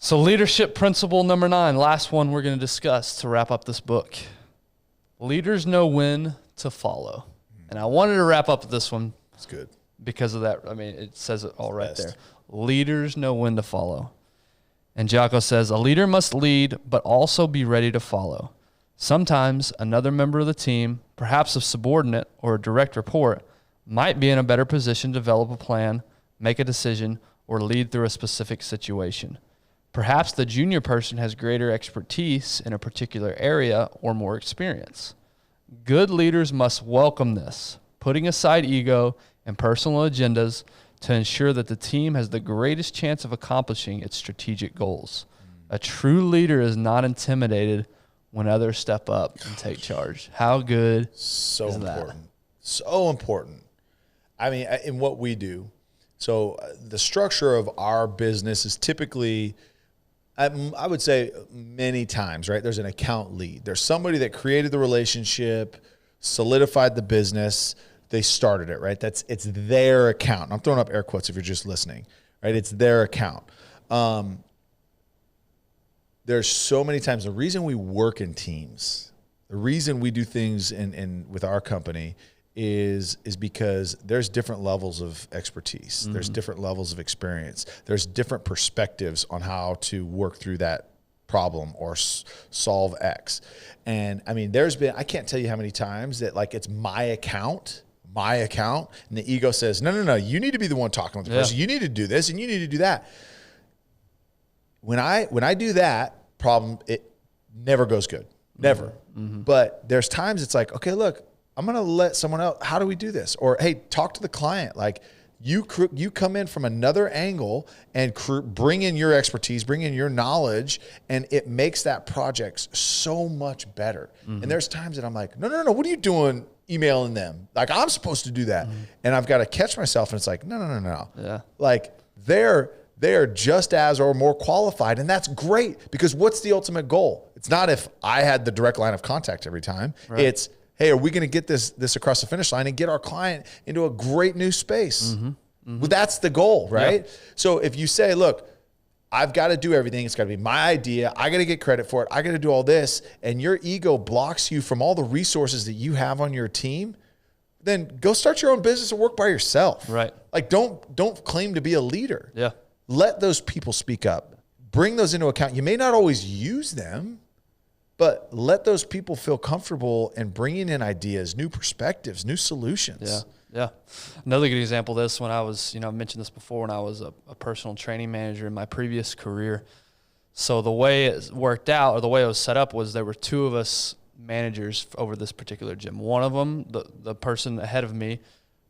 So leadership principle number 9, last one we're going to discuss to wrap up this book. Leaders know when to follow. And I wanted to wrap up with this one. It's good. Because of that, I mean, it says it all right there. Leaders know when to follow. And Jocko says, a leader must lead, but also be ready to follow. Sometimes another member of the team, perhaps a subordinate or a direct report, might be in a better position to develop a plan, make a decision, or lead through a specific situation. Perhaps the junior person has greater expertise in a particular area or more experience. Good leaders must welcome this, putting aside ego and personal agendas to ensure that the team has the greatest chance of accomplishing its strategic goals. A true leader is not intimidated when others step up and take charge. How good is that? So important. I mean, in what we do. So the structure of our business is typically, I would say many times, right? There's an account lead. There's somebody that created the relationship, solidified the business. They started it, right? It's their account. I'm throwing up air quotes if you're just listening, right? It's their account. There's so many times, the reason we work in teams, the reason we do things with our company is because there's different levels of expertise. Mm-hmm. There's different levels of experience. There's different perspectives on how to work through that problem or solve X. And I mean, I can't tell you how many times that like it's my account, and the ego says, no, you need to be the one talking with the person. You need to do this and you need to do that. When I do that problem, it never goes good. Never. Mm-hmm. But there's times it's like, okay, look, I'm going to let someone else, how do we do this? Or, hey, talk to the client. Like you come in from another angle and bring in your expertise, bring in your knowledge, and it makes that project so much better. Mm-hmm. And there's times that I'm like, no, what are you doing emailing them? Like I'm supposed to do that. Mm-hmm. And I've got to catch myself and it's like, no. Yeah. Like they're just as or more qualified. And that's great because what's the ultimate goal? It's not if I had the direct line of contact every time. Right. It's, hey, are we going to get this across the finish line and get our client into a great new space? Mm-hmm. Mm-hmm. Well, that's the goal, right? Yeah. So if you say, look, I've got to do everything. It's got to be my idea. I got to get credit for it. I got to do all this. And your ego blocks you from all the resources that you have on your team, then go start your own business and work by yourself. Right. Like don't claim to be a leader. Yeah. Let those people speak up. Bring those into account. You may not always use them, but let those people feel comfortable in bringing in ideas, new perspectives, new solutions. Yeah. Another good example of this, when I was, I mentioned this before, when I was a personal training manager in my previous career. So the way it worked out, or the way it was set up, was there were two of us managers over this particular gym. One of them, the person ahead of me,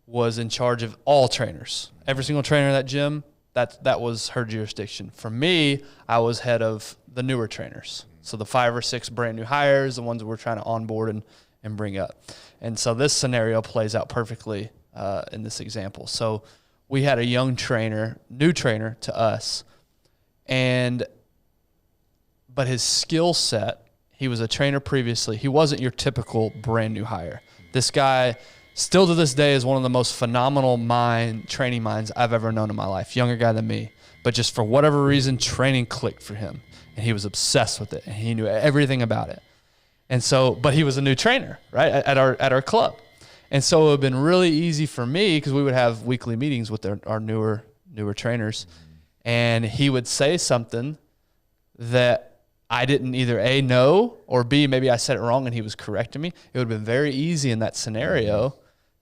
was in charge of all trainers. Every single trainer in that gym, that was her jurisdiction. For me, I was head of the newer trainers. So the 5 or 6 brand new hires, the ones that we're trying to onboard and bring up. And so this scenario plays out perfectly in this example. So we had a young trainer, new trainer to us, but his skill set, he was a trainer previously. He wasn't your typical brand new hire. This guy still to this day is one of the most phenomenal training minds I've ever known in my life. Younger guy than me, but just for whatever reason, training clicked for him. And he was obsessed with it, and he knew everything about it. And so, but he was a new trainer, right, at our club. And so it would have been really easy for me because we would have weekly meetings with our newer trainers, and he would say something that I didn't either A, know, or B, maybe I said it wrong and he was correcting me. It would have been very easy in that scenario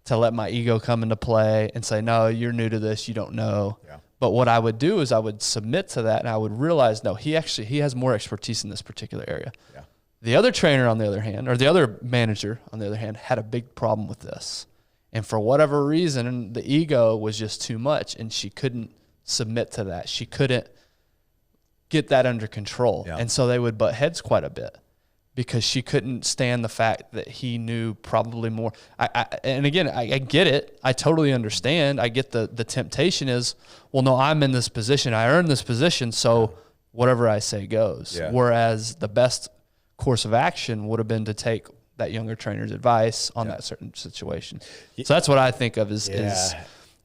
to let my ego come into play and say, no, you're new to this, you don't know. Yeah. But what I would do is I would submit to that, and I would realize, no, he has more expertise in this particular area. Yeah. The other trainer, on the other hand, or the other manager, on the other hand, had a big problem with this. And for whatever reason, the ego was just too much, and she couldn't submit to that. She couldn't get that under control. Yeah. And so they would butt heads quite a bit because she couldn't stand the fact that he knew probably more. And again, I get it. I totally understand. I get the temptation is, well, no, I'm in this position. I earned this position, so whatever I say goes. Yeah. Whereas the best course of action would have been to take that younger trainer's advice on that certain situation. So that's what I think of is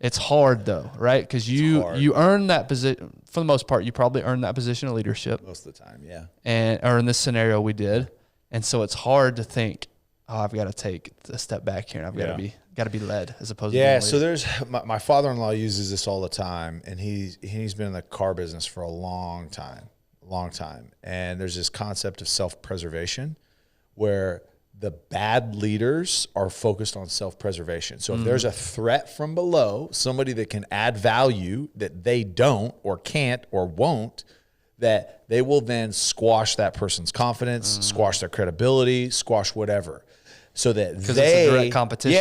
It's hard though, right? Because you earn that position for the most part. You probably earn that position of leadership most of the time, or in this scenario we did, and so it's hard to think, oh, I've got to take a step back here, and I've got to be led as opposed to being lead. So there's my father-in-law uses this all the time, and he's been in the car business for a long time, and there's this concept of self-preservation where the bad leaders are focused on self-preservation. So if there's a threat from below, somebody that can add value that they don't or can't or won't, that they will then squash that person's confidence, squash their credibility, squash whatever. So that it's a direct competition.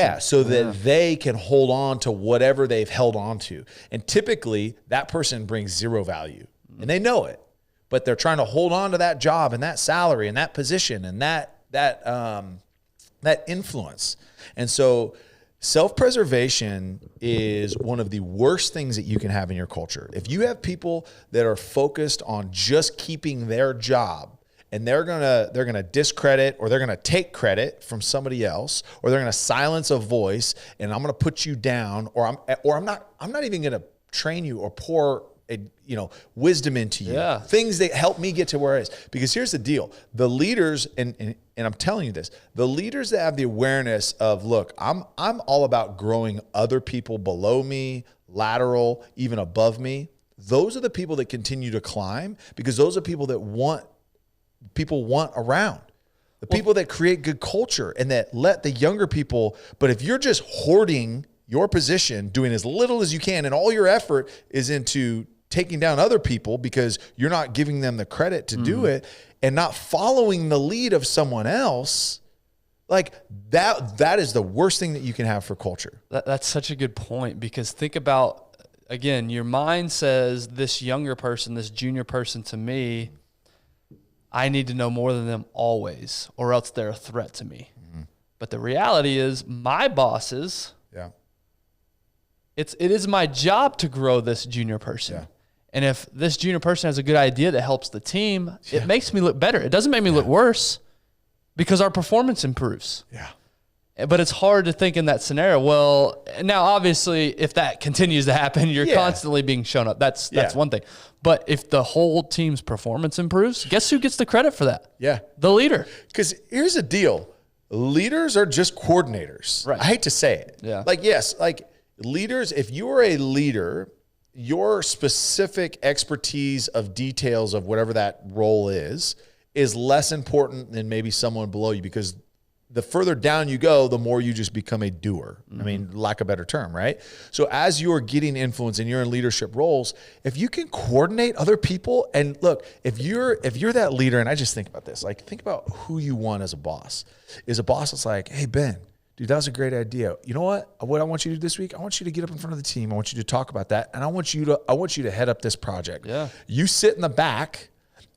That they can hold on to whatever they've held on to. And typically that person brings zero value and they know it, but they're trying to hold on to that job and that salary and that position and that influence. And so self-preservation is one of the worst things that you can have in your culture. If you have people that are focused on just keeping their job, and they're gonna discredit or they're gonna take credit from somebody else, or they're gonna silence a voice, and I'm gonna put you down, or I'm not even gonna train you or pour wisdom into you. Yeah. Things that help me get to where it is. Because here's the deal. The leaders, and I'm telling you this, the leaders that have the awareness of, look, I'm all about growing other people below me, lateral, even above me. Those are the people that continue to climb, because those are people that people want around. The people that create good culture and that let the younger people, but if you're just hoarding your position, doing as little as you can, and all your effort is into taking down other people because you're not giving them the credit to do it and not following the lead of someone else, like that is the worst thing that you can have for culture. That's such a good point, because think about, again, your mind says this younger person, this junior person to me, I need to know more than them always, or else they're a threat to me. But the reality is my bosses, it is my job to grow this junior person. Yeah. And if this junior person has a good idea that helps the team, it makes me look better. It doesn't make me look worse, because our performance improves. Yeah. But it's hard to think in that scenario. Well, now obviously if that continues to happen, you're constantly being shown up. That's one thing. But if the whole team's performance improves, guess who gets the credit for that? Yeah. The leader. Because here's the deal. Leaders are just coordinators. Right. I hate to say it. Yeah. Leaders, if you are a leader, your specific expertise of details of whatever that role is less important than maybe someone below you, because the further down you go, the more you just become a doer. I mean, lack of a better term, right? So as you're getting influence and you're in leadership roles, if you can coordinate other people, and look, if you're that leader, and I just think about this, like think about who you want as a boss. Is a boss that's like, hey, Ben, dude, that was a great idea. You know what I want you to do this week? I want you to get up in front of the team. I want you to talk about that. And I want you to head up this project. Yeah. You sit in the back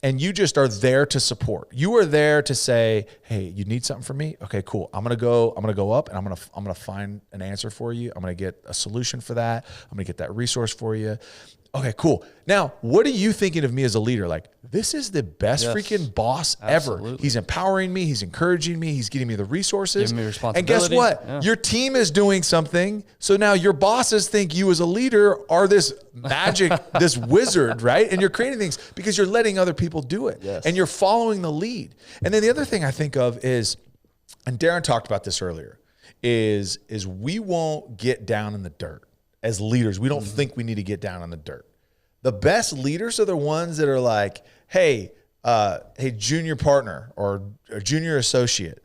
and you just are there to support. You are there to say, hey, you need something from me? Okay, cool. I'm gonna go up and I'm gonna find an answer for you. I'm gonna get a solution for that. I'm gonna get that resource for you. Okay, cool. Now, what are you thinking of me as a leader? Like, this is the best freaking boss ever. He's empowering me. He's encouraging me. He's getting me the resources. Giving me responsibility. And guess what? Yeah. Your team is doing something. So now your bosses think you as a leader are this magic, this wizard, right? And you're creating things because you're letting other people do it. Yes. And you're following the lead. And then the other thing I think of is, and Darren talked about this earlier, is we won't get down in the dirt. As leaders, we don't think we need to get down on the dirt. The best leaders are the ones that are like, hey, junior partner or junior associate,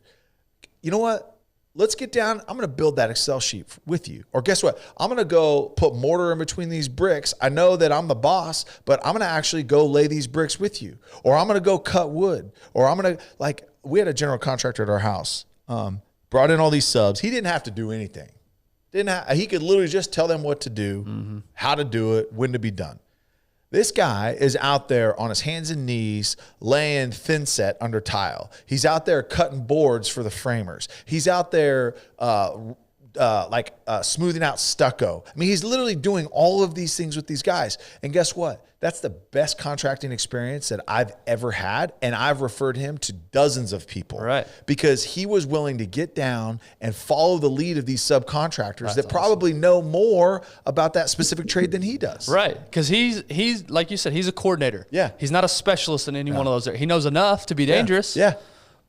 you know what? Let's get down. I'm going to build that Excel sheet with you. Or guess what? I'm going to go put mortar in between these bricks. I know that I'm the boss, but I'm going to actually go lay these bricks with you. Or I'm going to go cut wood. Or I'm going to, we had a general contractor at our house, brought in all these subs. He didn't have to do anything. He could literally just tell them what to do, how to do it, when to be done. This guy is out there on his hands and knees laying thin set under tile. He's out there cutting boards for the framers. He's out there smoothing out stucco. I mean, he's literally doing all of these things with these guys. And guess what? That's the best contracting experience that I've ever had. And I've referred him to dozens of people. Right. Because he was willing to get down and follow the lead of these subcontractors That's that probably know more about that specific trade than he does. Right. Because he's like you said, he's a coordinator. Yeah. He's not a specialist in any one of those. He knows enough to be dangerous. Yeah.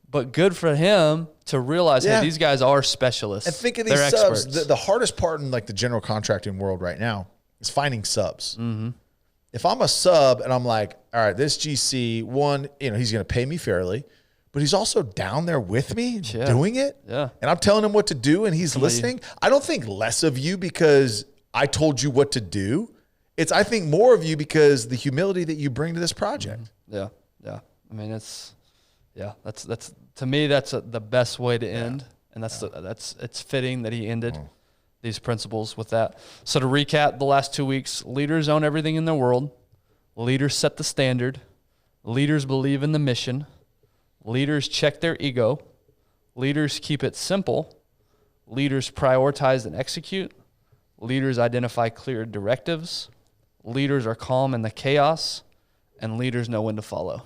But good for him to realize, hey, these guys are specialists. And think of these They're subs. experts. The hardest part in like the general contracting world right now is finding subs. Mm-hmm. If I'm a sub and I'm like, all right, this GC, he's going to pay me fairly, but he's also down there with me doing it. Yeah. And I'm telling him what to do and he's listening. I don't think less of you because I told you what to do. I think more of you because the humility that you bring to this project. Yeah. Yeah. I mean, that's to me, that's the best way to end. And it's fitting that he ended these principles with that. So to recap the last 2 weeks, leaders own everything in their world. Leaders set the standard. Leaders believe in the mission. Leaders check their ego. Leaders keep it simple. Leaders prioritize and execute. Leaders identify clear directives. Leaders are calm in the chaos. And leaders know when to follow.